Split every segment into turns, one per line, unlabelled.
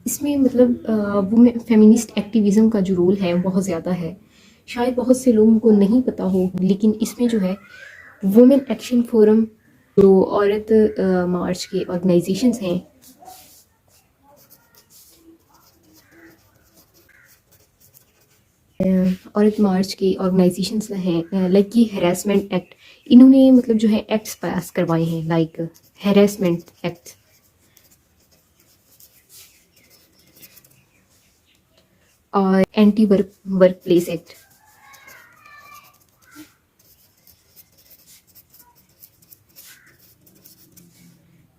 इसमें मतलब women feminist activism का जो रोल है बहुत ज़्यादा है। शायद बहुत से लोगों को नहीं पता हो, लेकिन इसमें जो है वुमेन एक्शन फोरम, जो औरत मार्च के ऑर्गेनाइजेशंस हैं, औरत मार्च के ऑर्गेनाइजेशंस हैं, लाइक ये हैरेसमेंट एक्ट, इन्होंने मतलब जो है एक्ट्स पास करवाए हैं, लाइक हैरेसमेंट एक्ट और anti work place act.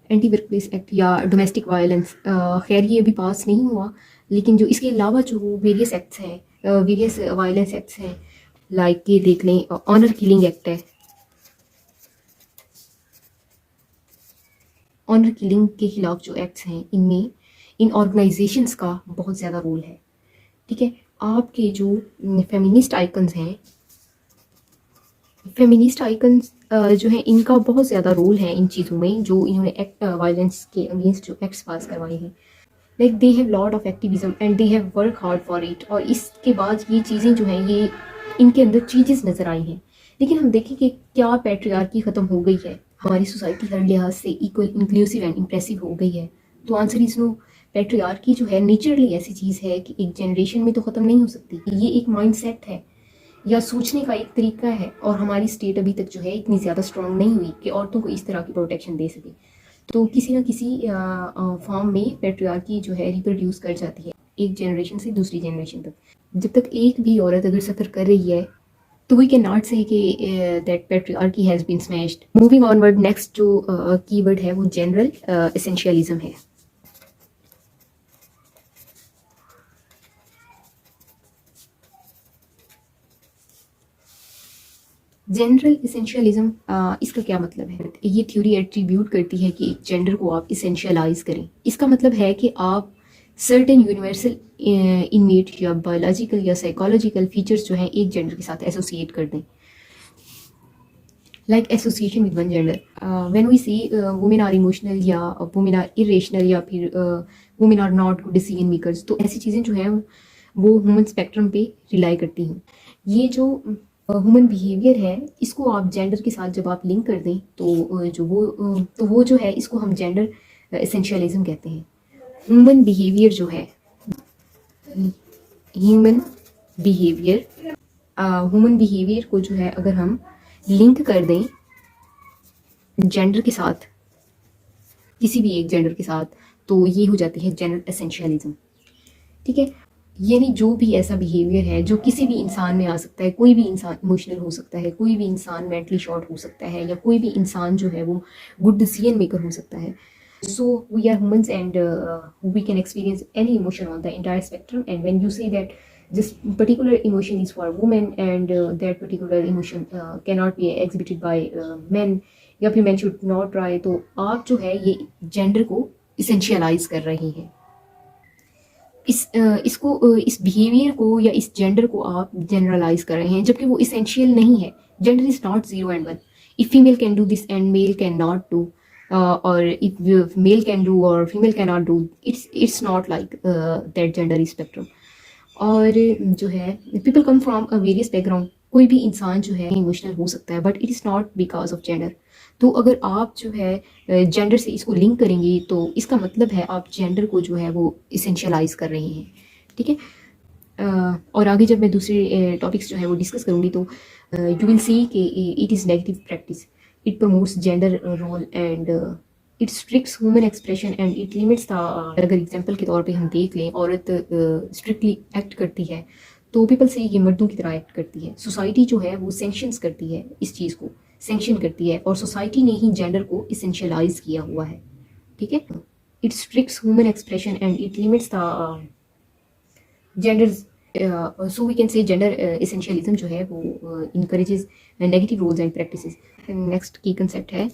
Anti work place act या डोमेस्टिक वायलेंस, खैर ये अभी पास नहीं हुआ, लेकिन जो इसके अलावा जो वेरियस एक्ट्स हैं, वेरियस वायलेंस एक्ट्स हैं, लाइक ये देख लें, ऑनर किलिंग एक्ट है। ऑनर किलिंग के खिलाफ जो एक्ट्स हैं, इनमें इन ऑर्गेनाइजेशंस का बहुत ज़्यादा रोल है। ठीक है, आपके जो फेमिनिस्ट आइकन्स हैं, फेमिनिस्ट आइकन्स जो है इनका बहुत ज़्यादा रोल है इन चीज़ों में, जो इन्होंने एक्ट वायलेंस के अगेंस्ट जो एक्ट्स पास करवाए हैं। Like they have lot of activism and they have work hard for it, और इसके बाद ये चीज़ें जो हैं ये इनके अंदर चेंजेस नज़र आई हैं। लेकिन हम देखें कि क्या पैट्रियार्की ख़त्म हो गई है, हमारी सोसाइटी हर लिहाज से इक्वल, इंक्लूसिव एंड इम्प्रेसिव हो गई है? तो आंसर इज नो। पैट्रियार्की जो है नेचुरली ऐसी चीज़ है कि एक जनरेशन में तो ख़त्म नहीं हो सकती। ये एक माइंड सेट है या सोचने का एक तरीका है, और हमारी स्टेट अभी तक जो है इतनी ज़्यादा स्ट्रॉन्ग नहीं हुई कि औरतों को इस तरह की प्रोटेक्शन दे सके। तो किसी ना किसी फॉर्म में पैट्रियार्की जो है रिप्रोड्यूस कर जाती है एक जनरेशन से दूसरी जनरेशन तक। जब तक एक भी औरत अगर सफ़र कर रही है तो वी कैन नॉट से कि that patriarchy has been smashed. Moving onward, next जो कीवर्ड है वो जनरल एसेंशियलिज्म है। जनरल इसेंशियलिज्म, इसका क्या मतलब है? ये थ्योरी एट्रीब्यूट करती है कि एक जेंडर को आप इसेंशियलाइज करें। इसका मतलब है कि आप सर्टेन यूनिवर्सल इनमेट या बायोलॉजिकल या साइकोलॉजिकल फीचर्स जो हैं एक जेंडर के साथ एसोसिएट कर दें, like association with one gender. When we see women are emotional या वुमेन आर इरेशनल या फिर women are not good decision makers, तो ऐसी चीज़ें जो हैं वो ह्यूमन स्पेक्ट्रम पे रिलाई करती हैं। ये जो ह्यूमन बिहेवियर है, इसको आप जेंडर के साथ जब आप लिंक कर दें तो वो जो है इसको हम जेंडर एसेंशियलिज्म कहते हैं। ह्यूमन बिहेवियर जो है, ह्यूमन बिहेवियर ह्यूमन बिहेवियर को जो है अगर हम लिंक कर दें जेंडर के साथ, किसी भी एक जेंडर के साथ, तो ये हो जाती है जेंडर एसेंशियलिज्म। ठीक है, यानी जो भी ऐसा बिहेवियर है जो किसी भी इंसान में आ सकता है, कोई भी इंसान इमोशनल हो सकता है, कोई भी इंसान मेंटली शॉर्ट हो सकता है, या कोई भी इंसान जो है वो गुड डिसीजन मेकर हो सकता है। So we are humans and we can experience any emotion on the entire spectrum, and when you say that this particular emotion is for women and that particular emotion cannot be exhibited by men, या फिर men should not try, तो आप जो है ये gender को इसेंशियलाइज कर रही हैं। इस बिहेवियर को या इस जेंडर को आप जनरलाइज कर रहे हैं, जबकि वो इसेंशियल नहीं है। Gender is not 0 and 1। If female can do this and mail can not do, और इफ मेल कैन डू और female can not do, it's not like that gender is spectrum. और जो है people come from a various background, कोई भी इंसान जो है इमोशनल हो सकता है, but it is not because of gender. तो अगर आप जो है जेंडर से इसको लिंक करेंगे तो इसका मतलब है आप जेंडर को जो है वो इसेंशियलाइज कर रहे हैं। ठीक है, और आगे जब मैं दूसरे टॉपिक्स जो है वो डिस्कस करूँगी तो यू विल सी कि it is negative practice, it promotes gender role and it restricts human expression and it limits the. अगर एग्जांपल के तौर पे हम देख लें, औरत स्ट्रिक्टली एक्ट करती है तो पीपल से ये मर्दों की तरह एक्ट करती है। सोसाइटी जो है वो सेंक्शंस करती है, इस चीज़ को सेंक्शन करती है, और सोसाइटी ने ही जेंडर को इसेंशियलाइज किया हुआ है। ठीक है, it restricts human expression and it limits the genders. So we can say gender essentialism जो है वो encourages negative roles and practices. Next की कंसेप्ट है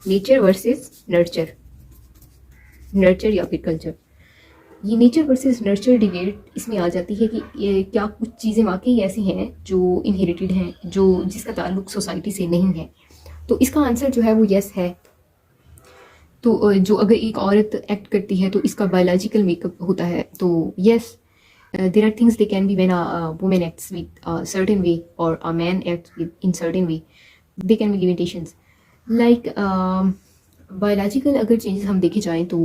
नेचर वर्सेस नर्चर, नर्चर या फिर कल्चर। ये नेचर वर्सेस नर्चर डिबेट इसमें आ जाती है कि ये क्या कुछ चीज़ें वाकई ऐसी हैं जो इनहेरिटेड हैं, जो जिसका ताल्लुक सोसाइटी से नहीं है। तो इसका आंसर जो है वो यस है। तो जो अगर एक औरत एक्ट करती है तो इसका बायोलॉजिकल मेकअप होता है, तो yes, there are things they can be when a woman acts with a certain way or a man acts with in certain way, they can be limitations like biological अगर changes हम देखे जाएं तो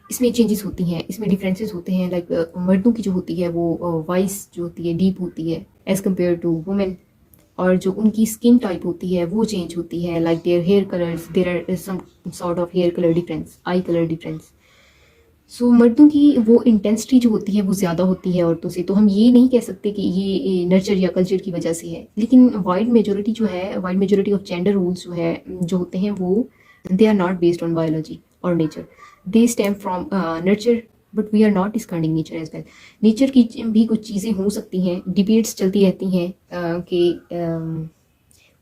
इसमें changes होती हैं, इसमें differences होते हैं। लाइक मर्दों की जो होती है वो वॉइस जो होती है डीप होती है एज़ कम्पेयर टू वुमेन, और जो उनकी स्किन टाइप होती है वो चेंज होती है। Like their hair colours, there are some sort of hair colour difference, eye colour difference. So मर्दों की वो इंटेंसिटी जो होती है वो ज़्यादा होती है औरतों से। तो हम ये नहीं कह सकते कि ये नर्चर या कल्चर की वजह से है, लेकिन वाइड मेजोरिटी जो है, wide majority of gender rules जो है जो होते हैं वो they are not based on biology और nature, they stem from nurture, but we are not discarding nature as well. Nature की भी कुछ चीज़ें हो सकती हैं, डिबेट्स चलती रहती हैं कि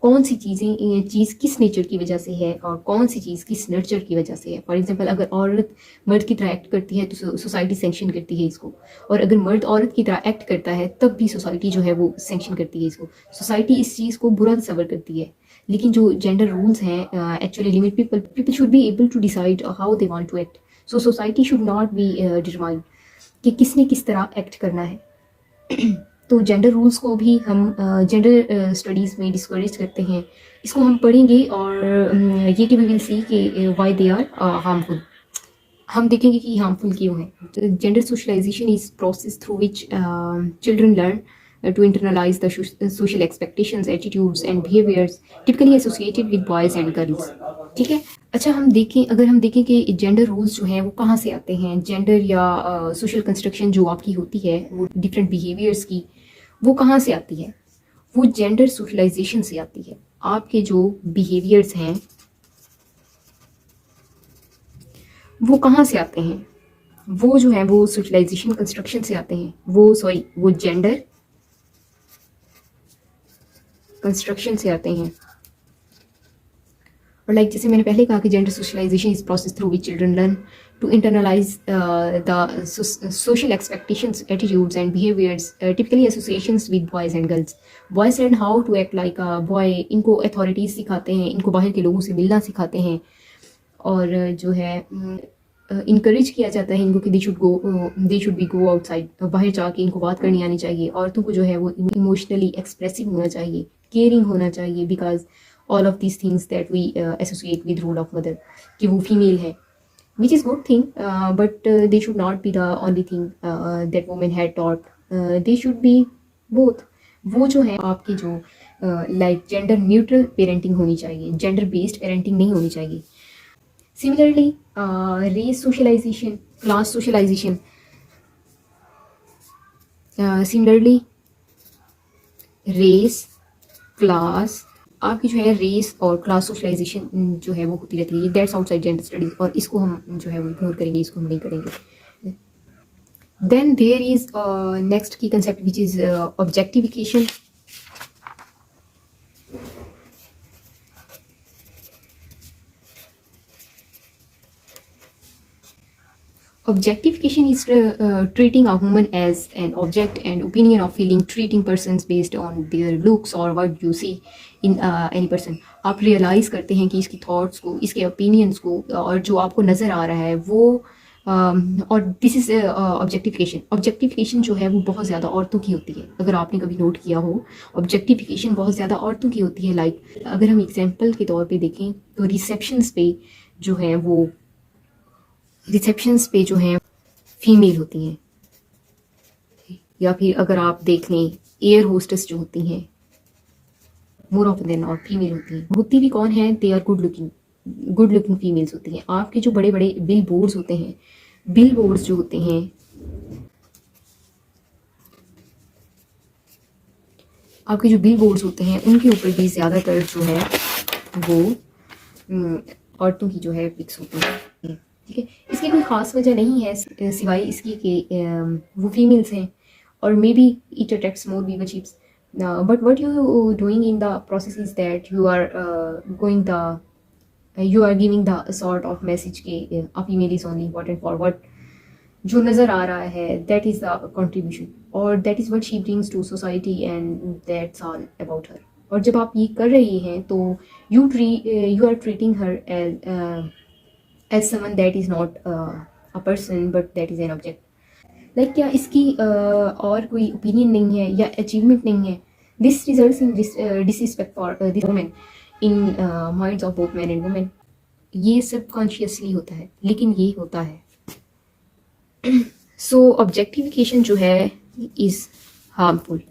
कौन सी चीज़ किस नेचर की वजह से है और कौन सी चीज़ किस नर्चर की वजह से है। फॉर एग्जांपल अगर औरत मर्द की तरह एक्ट करती है तो सोसाइटी सेंक्शन करती है इसको, और अगर मर्द औरत की तरह एक्ट करता है तब भी सोसाइटी जो है वो सेंक्शन करती है इसको। सोसाइटी इस चीज़ को बुरा तस्वर करती है, लेकिन जो जेंडर रूल्स हैं actually limit people should be able to decide how they want to act. So society should not be determined कि किसने किस तरह एक्ट करना है। तो जेंडर रूल्स को भी हम जेंडर स्टडीज़ में डिस्करेज करते हैं। इसको हम पढ़ेंगे और ये कि वी विल सी कि व्हाई दे आर हार्मफुल। हम देखेंगे कि हार्मफुल क्यों है। Gender socialization is process through which children learn to internalize the social expectations, attitudes and behaviours typically associated with boys and girls. ठीक है, अच्छा हम देखें, अगर हम देखें कि जेंडर रूल्स जो हैं वो कहाँ से आते हैं, जेंडर या सोशल कंस्ट्रक्शन जो आपकी होती है वो डिफरेंट बिहेवियर्स की, वो कहाँ से आती है? वो जेंडर सोशलाइजेशन से आती है। आपके जो बिहेवियर्स हैं वो कहाँ से आते हैं? वो जो है वो सोशलाइजेशन कंस्ट्रक्शन से आते हैं, वो जेंडर कंस्ट्रक्शन से आते हैं। और लाइक जैसे मैंने पहले कहा कि gender socialization is process through which children learn to internalize the social expectations, attitudes and behaviors, typically associations with boys and girls. Boys learn how to act like a boy. इनको authorities सिखाते हैं, इनको बाहर के लोगों से मिलना सिखाते हैं, और जो है इनकरेज किया जाता है इनको कि they should be go outside, बाहर जाके इनको बात करनी आनी चाहिए। औरतों को जो है वो इमोशनली एक्सप्रेसिव होना चाहिए, केयरिंग होना चाहिए, because all of these things that we associate with role of mother, कि वो फीमेल है, which is good thing, but they should not be the only thing that women had taught. They should be both. वो जो है आपकी जो like gender neutral parenting होनी चाहिए, जेंडर बेस्ड पेरेंटिंग नहीं होनी चाहिए। Similarly race socialization, class socialization, similarly race, class, आपकी जो है रेस और क्लास सोशलाइजेशन जो है वो होती रहती है। दैट्स आउटसाइड जेंडर स्टडीज, और इसको हम जो है वो इग्नोर करेंगे, इसको हम नहीं करेंगे। देन देयर इज नेक्स्ट की concept which is objectification. Objectification is treating a woman as an object and opinion of feeling, treating persons based on their looks or what you see in any person. आप realise करते हैं कि इसकी thoughts को, इसके opinions को, और जो आपको नज़र आ रहा है वो और दिस इज़ ऑब्जेक्टिफिकेशन। ऑब्जेक्टिफिकेशन जो है वो बहुत ज़्यादा औरतों की होती है। अगर आपने कभी नोट किया हो, ऑब्जेक्टिफिकेशन बहुत ज़्यादा औरतों की होती है। लाइक अगर हम एग्जाम्पल के तौर पे देखें तो रिसेप्शंस पे जो है वो रिसेप्शंस पे जो हैं फीमेल होती हैं, या फिर अगर आप देख लें एयर होस्टेस जो होती हैं मोर ऑफ देन और फीमेल होती हैं। होती भी कौन है? They are good looking females होती हैं। आपके जो बड़े बड़े बिल बोर्ड्स होते हैं, बिल बोर्ड्स जो होते हैं, आपके जो बिल बोर्ड्स होते हैं उनके ऊपर भी ज़्यादातर जो है वो औरतों की जो है पिक्स होती हैं। ठीक है, इसकी कोई ख़ास वजह नहीं है सिवाय इसकी कि वो फीमेल्स हैं, और maybe it attracts more viewership. But what you doing in the process is that you are giving the sort of message कि a female is only important for what जो नज़र आ रहा है, that is the contribution, और that is what she brings to society, and that's all about her. और जब आप ये कर रहे हैं तो you are treating her as someone that is not a person but that is an object. Like क्या इसकी और कोई ओपिनियन नहीं है या अचीवमेंट नहीं है? This results in disrespect for this women in minds of both man and women. ये सबकॉन्शियसली होता है, लेकिन ये होता है। सो ऑब्जेक्टिफिकेशन जो है इज़ हार्मफुल,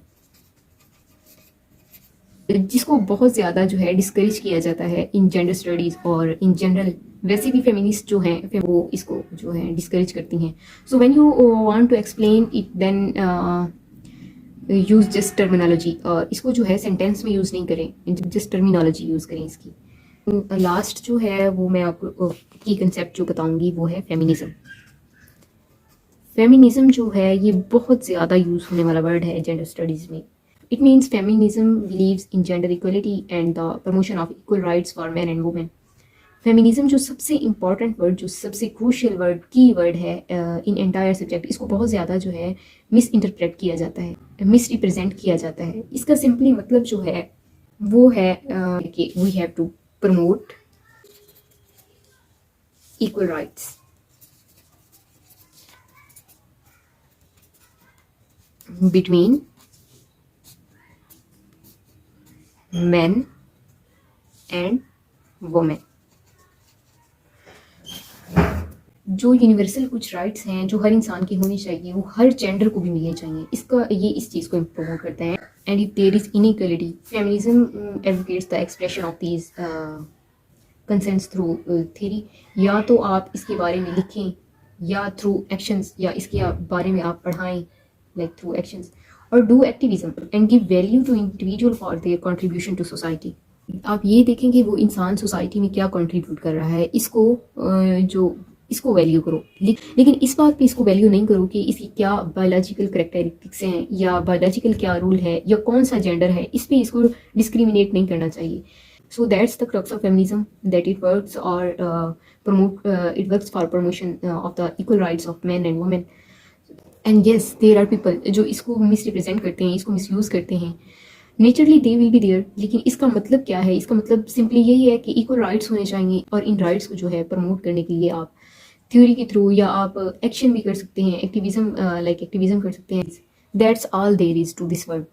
जिसको बहुत ज़्यादा जो है डिस्करेज किया जाता है इन जेंडर स्टडीज़ और इन जनरल। वैसे भी फेमिनिस्ट जो हैं फिर वो इसको जो है डिस्करेज करती हैं। So when you want to explain it then use just terminology, और इसको जो है सेंटेंस में यूज़ नहीं करें, जस्ट टर्मिनोलॉजी यूज़ करें इसकी। लास्ट जो है वो मैं आपको की कंसेप्ट जो बताऊंगी वो है फेमिनिज्म। फेमिनिज्म जो है ये बहुत ज़्यादा यूज़ होने वाला वर्ड है जेंडर स्टडीज़ में। It means feminism believes in gender equality and the promotion of equal rights for men and women. Feminism जो सबसे इम्पॉर्टेंट वर्ड, जो सबसे क्रूशियल वर्ड, की वर्ड है इन एंटायर सब्जेक्ट, इसको बहुत ज़्यादा जो है मिस इंटरप्रेट किया जाता है, मिस रिप्रेजेंट किया जाता है। इसका सिंपली मतलब जो है वो है कि we have to promote equal rights between men and women। जो यूनिवर्सल कुछ राइट्स हैं जो हर इंसान के होने चाहिए वो हर जेंडर को भी मिलने चाहिए, इसका ये इस चीज़ को प्रमोट करते हैं। And if there is inequality, feminism advocates the expression of these consents through theory. या तो आप इसके बारे में लिखें या थ्रू एक्शंस, या इसके बारे में आप पढ़ाएं लाइक थ्रू एक्शंस, और do activism and give value to individual for their contribution to society. आप ये देखें कि वो इंसान सोसाइटी में क्या कंट्रीब्यूट कर रहा है, इसको जो इसको वैल्यू करो। लेकिन इस बात पे इसको वैल्यू नहीं करो कि इसकी क्या बायोलॉजिकल करेक्टरिस्टिक्स हैं या बायोलॉजिकल क्या रूल है या कौन सा जेंडर है, इस पे इसको डिस्क्रिमिनेट नहीं करना चाहिए। So that's the crux of feminism, that it works और it works for promotion of the equal rights of men and women। And yes there are people जो इसको मिस रिप्रेजेंट करते हैं, इसको मिसयूज़ करते हैं। Naturally they will be there, लेकिन इसका मतलब क्या है? इसका मतलब सिंपली यही है कि इक्वल राइट्स होने चाहिए, और इन राइट्स को जो है प्रमोट करने के लिए आप थ्योरी के थ्रू या आप एक्शन भी कर सकते हैं, एक्टिविज्म लाइक एक्टिविज्म कर सकते हैं। That's all there is to this word.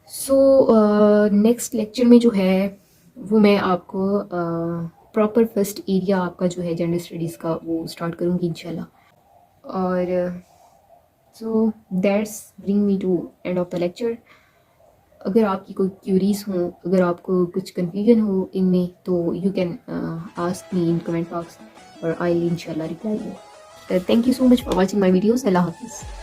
So next lecture में जो है वो मैं आपको प्रॉपर फर्स्ट एरिया आपका जो है जेंडर स्टडीज़ का वो स्टार्ट करूँगी इंशाल्लाह। और so that's bring me to end of the lecture. अगर आपकी कोई क्यूरीज हो, अगर आपको कुछ कन्फ्यूजन हो इनमें, तो you can ask me in comment box और आई विल इंशाल्लाह reply you. Thank you so much for watching my videos. Allah हाफिज़।